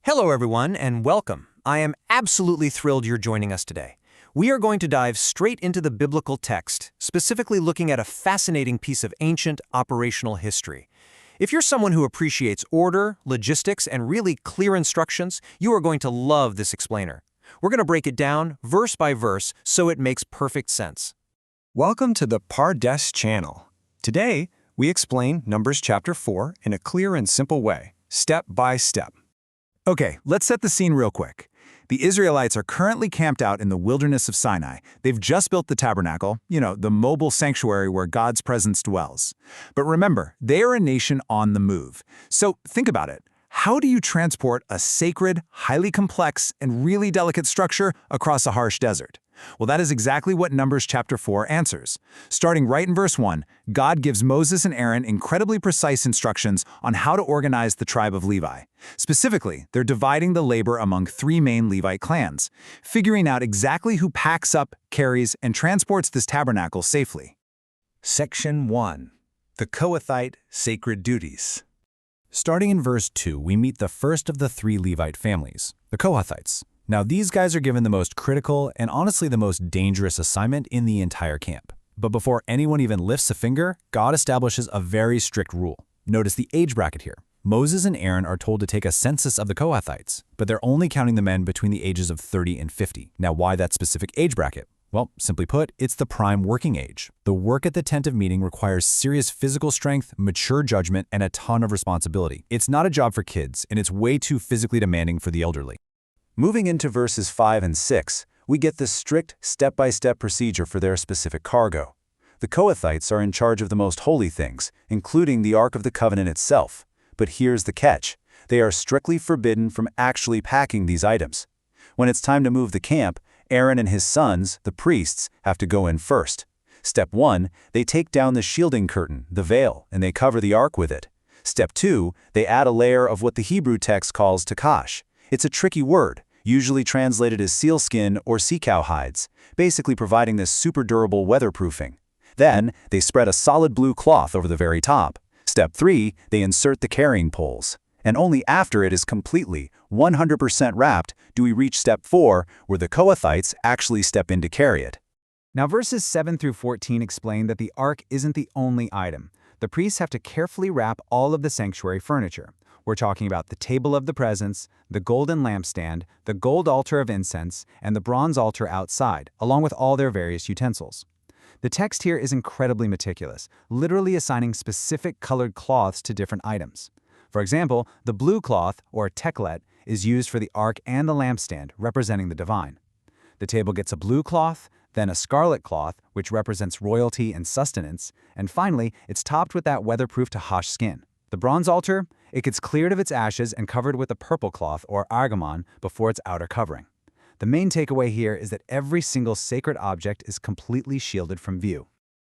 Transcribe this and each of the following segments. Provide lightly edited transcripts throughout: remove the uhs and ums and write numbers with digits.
Hello, everyone, and welcome. I am absolutely thrilled you're joining us today. We are going to dive straight into the biblical text, specifically looking at a fascinating piece of ancient operational history. If you're someone who appreciates order, logistics, and really clear instructions, you are going to love this explainer. We're going to break it down verse by verse so it makes perfect sense. Welcome to the Pardes channel. Today, we explain Numbers chapter 4 in a clear and simple way, step by step. Okay, let's set the scene real quick. The Israelites are currently camped out in the wilderness of Sinai. They've just built the Tabernacle, the mobile sanctuary where God's presence dwells. But remember, they are a nation on the move. So think about it. How do you transport a sacred, highly complex, and really delicate structure across a harsh desert? Well, that is exactly what Numbers chapter 4 answers. Starting right in verse 1, God gives Moses and Aaron incredibly precise instructions on how to organize the tribe of Levi. Specifically, they're dividing the labor among 3 main Levite clans, figuring out exactly who packs up, carries, and transports this tabernacle safely. Section 1. The Kohathite Sacred Duties. Starting in verse 2, we meet the first of the 3 Levite families, the Kohathites. Now, these guys are given the most critical and honestly the most dangerous assignment in the entire camp. But before anyone even lifts a finger, God establishes a very strict rule. Notice the age bracket here. Moses and Aaron are told to take a census of the Kohathites, but they're only counting the men between the ages of 30 and 50. Now, why that specific age bracket? Well, simply put, it's the prime working age. The work at the tent of meeting requires serious physical strength, mature judgment, and a ton of responsibility. It's not a job for kids, and it's way too physically demanding for the elderly. Moving into verses 5 and 6, we get the strict step-by-step procedure for their specific cargo. The Kohathites are in charge of the most holy things, including the Ark of the Covenant itself. But here's the catch. They are strictly forbidden from actually packing these items. When it's time to move the camp, Aaron and his sons, the priests, have to go in first. Step 1, they take down the shielding curtain, the veil, and they cover the ark with it. Step 2, they add a layer of what the Hebrew text calls takash. It's a tricky word, usually translated as sealskin or sea cow hides, basically providing this super durable weatherproofing. Then, they spread a solid blue cloth over the very top. Step 3, they insert the carrying poles. And only after it is completely, 100% wrapped, do we reach step 4, where the Kohathites actually step in to carry it. Now verses 7 through 14 explain that the ark isn't the only item. The priests have to carefully wrap all of the sanctuary furniture. We're talking about the table of the presence, the golden lampstand, the gold altar of incense, and the bronze altar outside, along with all their various utensils. The text here is incredibly meticulous, literally assigning specific colored cloths to different items. For example, the blue cloth, or teklet, is used for the ark and the lampstand, representing the divine. The table gets a blue cloth, then a scarlet cloth, which represents royalty and sustenance, and finally, it's topped with that weatherproof tahash skin. The bronze altar, it gets cleared of its ashes and covered with a purple cloth, or argamon, before its outer covering. The main takeaway here is that every single sacred object is completely shielded from view.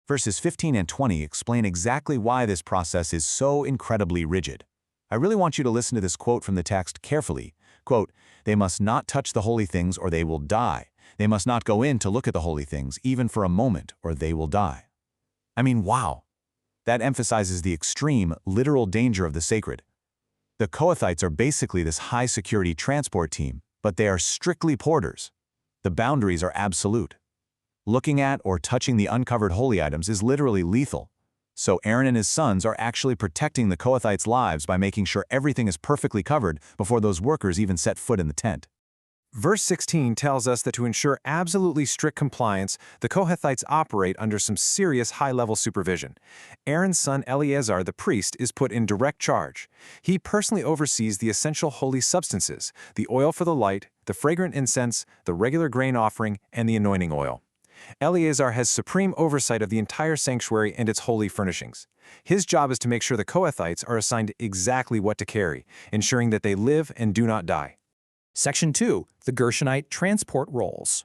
Verses 15 and 20 explain exactly why this process is so incredibly rigid. I really want you to listen to this quote from the text carefully. Quote, "They must not touch the holy things or they will die. They must not go in to look at the holy things, even for a moment, or they will die." I mean, wow. That emphasizes the extreme, literal danger of the sacred. The Kohathites are basically this high-security transport team, but they are strictly porters. The boundaries are absolute. Looking at or touching the uncovered holy items is literally lethal. So Aaron and his sons are actually protecting the Kohathites' lives by making sure everything is perfectly covered before those workers even set foot in the tent. Verse 16 tells us that to ensure absolutely strict compliance, the Kohathites operate under some serious high-level supervision. Aaron's son Eleazar, the priest, is put in direct charge. He personally oversees the essential holy substances, the oil for the light, the fragrant incense, the regular grain offering, and the anointing oil. Eleazar has supreme oversight of the entire sanctuary and its holy furnishings. His job is to make sure the Kohathites are assigned exactly what to carry, ensuring that they live and do not die. Section 2. The Gershonite Transport Roles.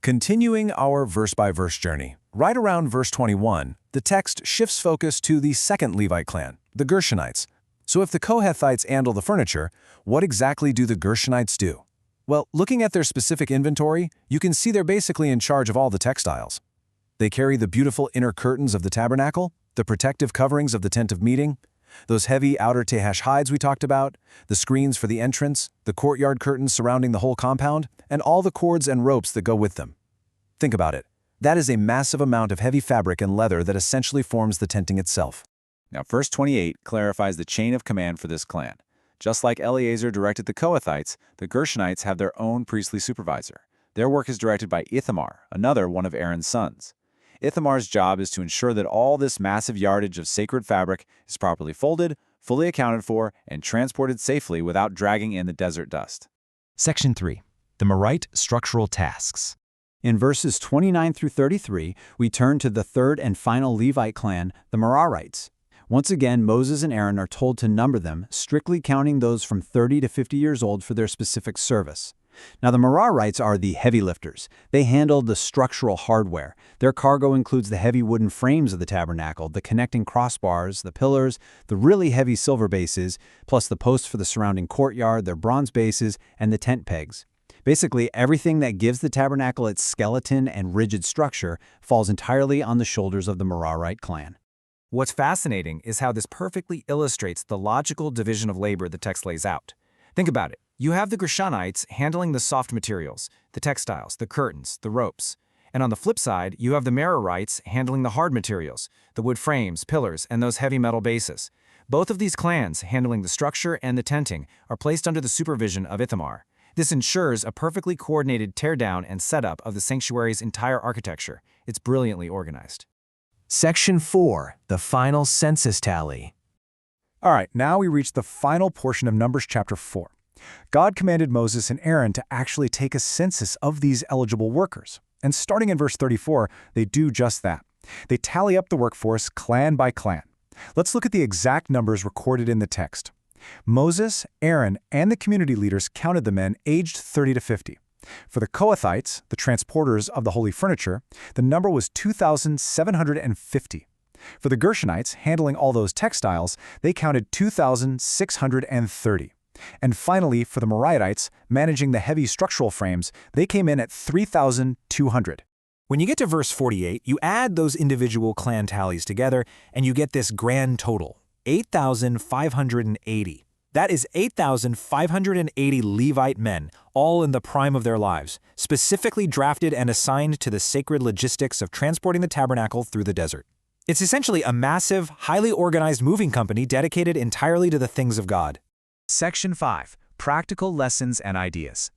Continuing our verse-by-verse journey, right around verse 21, the text shifts focus to the second Levite clan, the Gershonites. So if the Kohathites handle the furniture, what exactly do the Gershonites do? Well, looking at their specific inventory, you can see they're basically in charge of all the textiles. They carry the beautiful inner curtains of the tabernacle, the protective coverings of the tent of meeting, Those heavy outer Tehash hides we talked about, the screens for the entrance, the courtyard curtains surrounding the whole compound, and all the cords and ropes that go with them. Think about it. That is a massive amount of heavy fabric and leather that essentially forms the tenting itself. Now, verse 28 clarifies the chain of command for this clan. Just like Eleazar directed the Kohathites, the Gershonites have their own priestly supervisor. Their work is directed by Ithamar, another one of Aaron's sons. Ithamar's job is to ensure that all this massive yardage of sacred fabric is properly folded, fully accounted for, and transported safely without dragging in the desert dust. Section 3. The Merarite Structural Tasks. In verses 29 through 33, we turn to the third and final Levite clan, the Merarites. Once again, Moses and Aaron are told to number them, strictly counting those from 30 to 50 years old for their specific service. Now, the Merarites are the heavy lifters. They handled the structural hardware. Their cargo includes the heavy wooden frames of the tabernacle, the connecting crossbars, the pillars, the really heavy silver bases, plus the posts for the surrounding courtyard, their bronze bases, and the tent pegs. Basically, everything that gives the tabernacle its skeleton and rigid structure falls entirely on the shoulders of the Merarite clan. What's fascinating is how this perfectly illustrates the logical division of labor the text lays out. Think about it. You have the Gershonites handling the soft materials, the textiles, the curtains, the ropes. And on the flip side, you have the Merarites handling the hard materials, the wood frames, pillars, and those heavy metal bases. Both of these clans, handling the structure and the tenting, are placed under the supervision of Ithamar. This ensures a perfectly coordinated teardown and setup of the sanctuary's entire architecture. It's brilliantly organized. Section 4. The Final Census Tally. All right, now we reach the final portion of Numbers chapter 4. God commanded Moses and Aaron to actually take a census of these eligible workers. And starting in verse 34, they do just that. They tally up the workforce clan by clan. Let's look at the exact numbers recorded in the text. Moses, Aaron, and the community leaders counted the men aged 30 to 50. For the Kohathites, the transporters of the holy furniture, the number was 2,750. For the Gershonites, handling all those textiles, they counted 2,630. And finally, for the Merarites, managing the heavy structural frames, they came in at 3,200. When you get to verse 48, you add those individual clan tallies together, and you get this grand total, 8,580. That is 8,580 Levite men, all in the prime of their lives, specifically drafted and assigned to the sacred logistics of transporting the tabernacle through the desert. It's essentially a massive, highly organized moving company dedicated entirely to the things of God. Section 5. Practical Lessons and Ideas.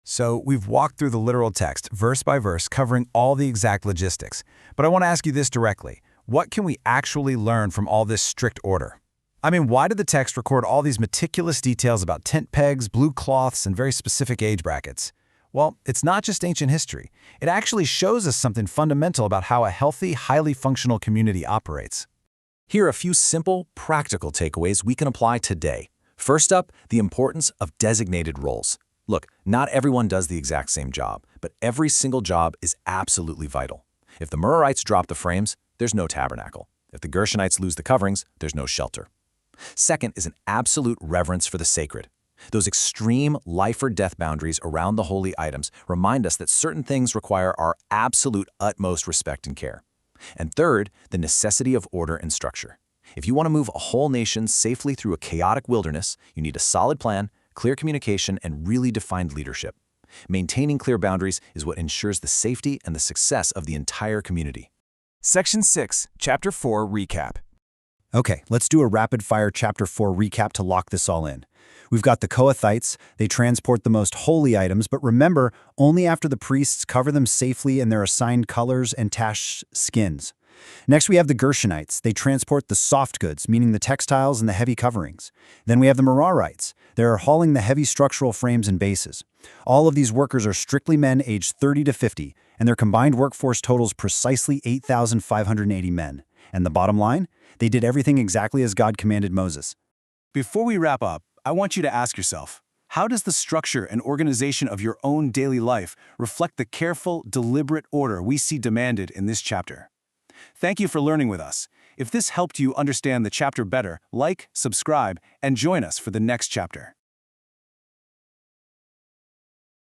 So we've walked through the literal text, verse by verse, covering all the exact logistics. But I want to ask you this directly. What can we actually learn from all this strict order? I mean, why did the text record all these meticulous details about tent pegs, blue cloths, and very specific age brackets? Well, it's not just ancient history. It actually shows us something fundamental about how a healthy, highly functional community operates. Here are a few simple, practical takeaways we can apply today. First up, the importance of designated roles. Look, not everyone does the exact same job, but every single job is absolutely vital. If the Merarites drop the frames, there's no tabernacle. If the Gershonites lose the coverings, there's no shelter. Second is an absolute reverence for the sacred. Those extreme life-or-death boundaries around the holy items remind us that certain things require our absolute utmost respect and care. And third, the necessity of order and structure. If you want to move a whole nation safely through a chaotic wilderness, you need a solid plan, clear communication, and really defined leadership. Maintaining clear boundaries is what ensures the safety and the success of the entire community. Section 6, Chapter 4 Recap. Okay, let's do a rapid-fire Chapter 4 recap to lock this all in. We've got the Kohathites. They transport the most holy items, but remember, only after the priests cover them safely in their assigned colors and tash skins. Next, we have the Gershonites. They transport the soft goods, meaning the textiles and the heavy coverings. Then we have the Merarites. They're hauling the heavy structural frames and bases. All of these workers are strictly men aged 30 to 50, and their combined workforce totals precisely 8,580 men. And the bottom line? They did everything exactly as God commanded Moses. Before we wrap up, I want you to ask yourself, how does the structure and organization of your own daily life reflect the careful, deliberate order we see demanded in this chapter? Thank you for learning with us. If this helped you understand the chapter better, like, subscribe, and join us for the next chapter.